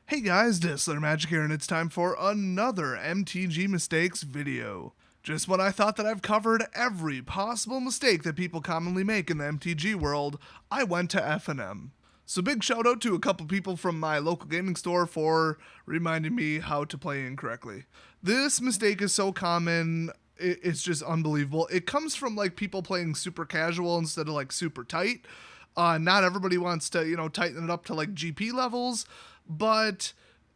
Hey guys, Disler Magic here, and it's time for another MTG Mistakes video. Just when I thought that I've covered every possible mistake that people commonly make in the MTG world, I went to F&M. So big shout out to a couple people from my local gaming store for reminding me how to play incorrectly. This mistake is so common, it's just unbelievable. It comes from like people playing super casual instead of like super tight. Not everybody wants to, tighten it up to like GP levels, but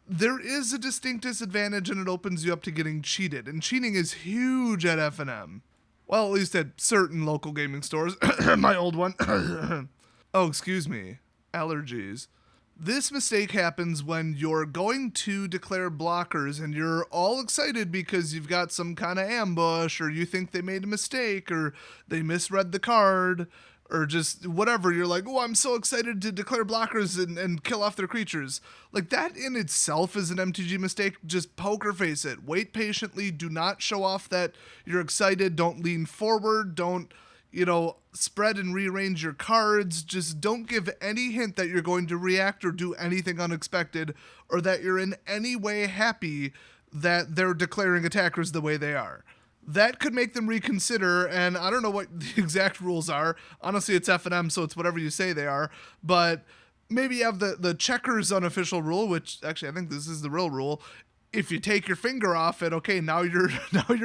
there is a distinct disadvantage and it opens you up to getting cheated. And cheating is huge at F&M. Well, at least at certain local gaming stores. My old one. Oh, excuse me. Allergies. This mistake happens when you're going to declare blockers and you're all excited because you've got some kind of ambush or you think they made a mistake or they misread the card or just whatever. You're like, oh, I'm so excited to declare blockers and kill off their creatures. Like, that in itself is an MTG mistake. Just poker face it. Wait patiently. Do not show off that you're excited. Don't lean forward. Don't, spread and rearrange your cards. Just don't give any hint that you're going to react or do anything unexpected or that you're in any way happy that they're declaring attackers the way they are. That could make them reconsider, and I don't know what the exact rules are. Honestly, it's F&M, so it's whatever you say they are. But maybe you have the checkers unofficial rule, which actually I think this is the real rule. If you take your finger off it, okay, now you're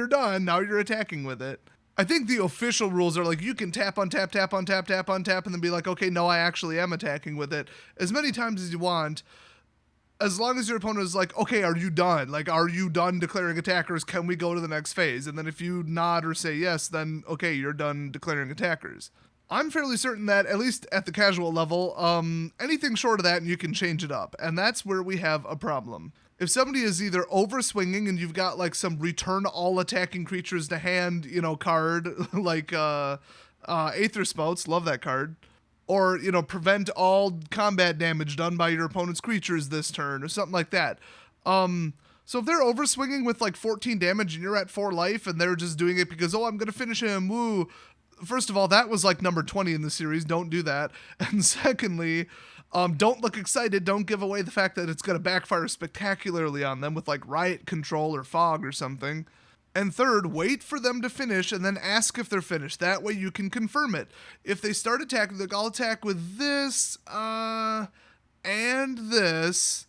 done. Now you're attacking with it. I think the official rules are like you can tap on tap, tap on tap, tap on tap, and then be like, okay, no, I actually am attacking with it as many times as you want. As long as your opponent is like, okay, are you done? Like, are you done declaring attackers? Can we go to the next phase? And then if you nod or say yes, then okay, you're done declaring attackers. I'm fairly certain that, at least at the casual level, anything short of that, and you can change it up. And that's where we have a problem. If somebody is either overswinging and you've got like some return all attacking creatures to hand, card, like Aether Spouts, love that card. Or, prevent all combat damage done by your opponent's creatures this turn, or something like that. So if they're overswinging with like 14 damage and you're at 4 life and they're just doing it because, oh, I'm going to finish him, woo. First of all, that was like number 20 in the series. Don't do that. And secondly, don't look excited. Don't give away the fact that it's going to backfire spectacularly on them with like Riot Control or Fog or something. And third, wait for them to finish and then ask if they're finished. That way you can confirm it. If they start attacking, like, I'll attack with this, and this,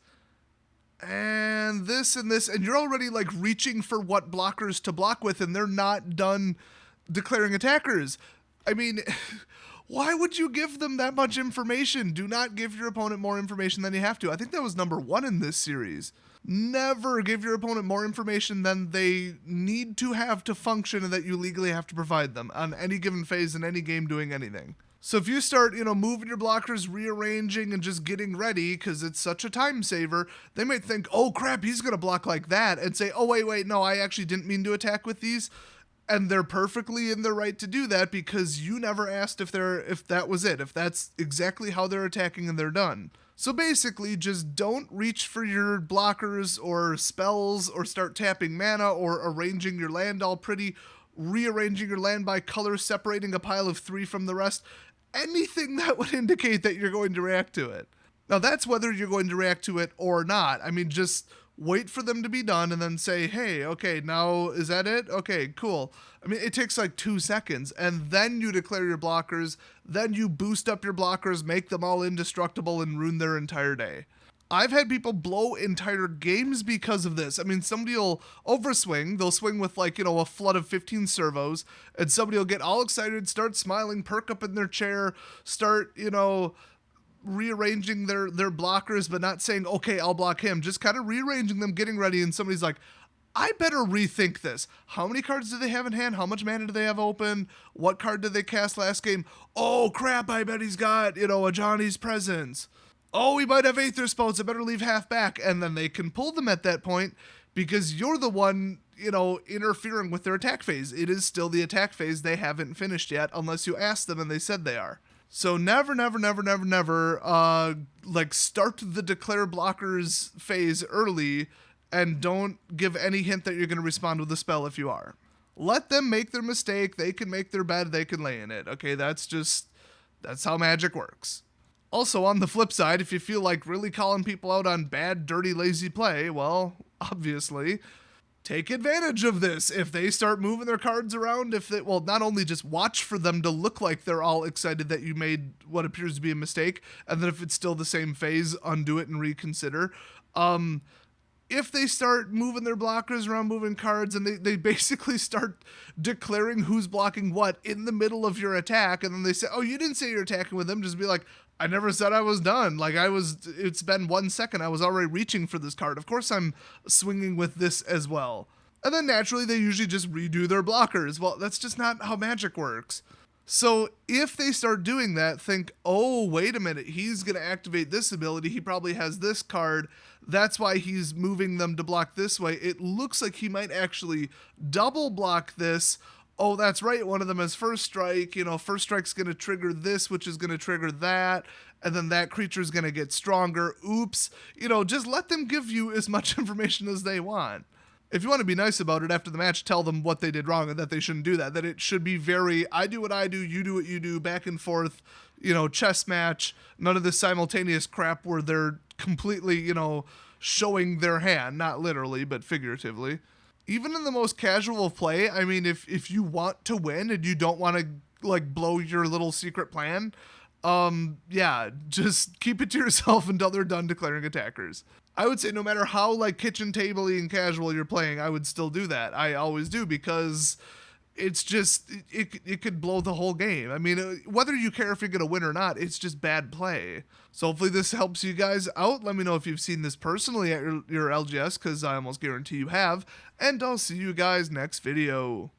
and this, and this, and you're already like reaching for what blockers to block with, and they're not done declaring attackers. I mean, why would you give them that much information? Do not give your opponent more information than you have to. I think that was number 1 in this series. Never give your opponent more information than they need to have to function and that you legally have to provide them on any given phase in any game doing anything. So if you start, moving your blockers, rearranging, and just getting ready because it's such a time saver, they might think, oh crap, he's going to block like that, and say, oh wait, no, I actually didn't mean to attack with these. And they're perfectly in their right to do that because you never asked if that was it, if that's exactly how they're attacking and they're done. So basically, just don't reach for your blockers or spells or start tapping mana or arranging your land all pretty, rearranging your land by color, separating a pile of 3 from the rest. Anything that would indicate that you're going to react to it. Now that's whether you're going to react to it or not. I mean, just wait for them to be done and then say, hey, okay, now is that it? Okay, cool. I mean, it takes like 2 seconds, and then you declare your blockers, then you boost up your blockers, make them all indestructible, and ruin their entire day. I've had people blow entire games because of this. I mean, somebody will overswing, they'll swing with like, a flood of 15 servos, and somebody will get all excited, start smiling, perk up in their chair, start, rearranging their blockers, but not saying, okay, I'll block him, just kind of rearranging them, getting ready, and somebody's like, I better rethink this. How many cards do they have in hand? How much mana do they have open? What card did they cast last game? Oh crap, I bet he's got, a Johnny's Presence. Oh, he might have Aether Spouts, I better leave half back. And then they can pull them at that point because you're the one, interfering with their attack phase. It is still the attack phase. They haven't finished yet unless you ask them and they said they are. So never, start the declare blockers phase early and don't give any hint that you're going to respond with a spell if you are. Let them make their mistake. They can make their bed. They can lay in it. Okay, that's how Magic works. Also, on the flip side, if you feel like really calling people out on bad, dirty, lazy play, well, obviously, take advantage of this. If they start moving their cards around, well, not only just watch for them to look like they're all excited that you made what appears to be a mistake, and then if it's still the same phase, undo it and reconsider. If they start moving their blockers around, moving cards, and they basically start declaring who's blocking what in the middle of your attack, and then they say, oh, you didn't say you're attacking with them, just be like, I never said I was done. Like, it's been 1 second. I was already reaching for this card. Of course I'm swinging with this as well. And then naturally they usually just redo their blockers. Well, that's just not how Magic works. So if they start doing that, think, oh, wait a minute, he's going to activate this ability. He probably has this card. That's why he's moving them to block this way. It looks like he might actually double block this. Oh, that's right, one of them has first strike. First strike's going to trigger this, which is going to trigger that. And then that creature's going to get stronger. Oops. Just let them give you as much information as they want. If you want to be nice about it after the match, tell them what they did wrong and that they shouldn't do that. That it should be very, I do what I do, you do what you do, back and forth, chess match. None of this simultaneous crap where they're completely, showing their hand, not literally, but figuratively. Even in the most casual play, I mean, if you want to win and you don't want to, like, blow your little secret plan, yeah, just keep it to yourself until they're done declaring attackers. I would say no matter how, like, kitchen table-y and casual you're playing, I would still do that. I always do, because it's just, it could blow the whole game. I mean, whether you care if you're going to win or not, it's just bad play. So hopefully this helps you guys out. Let me know if you've seen this personally at your LGS, because I almost guarantee you have. And I'll see you guys next video.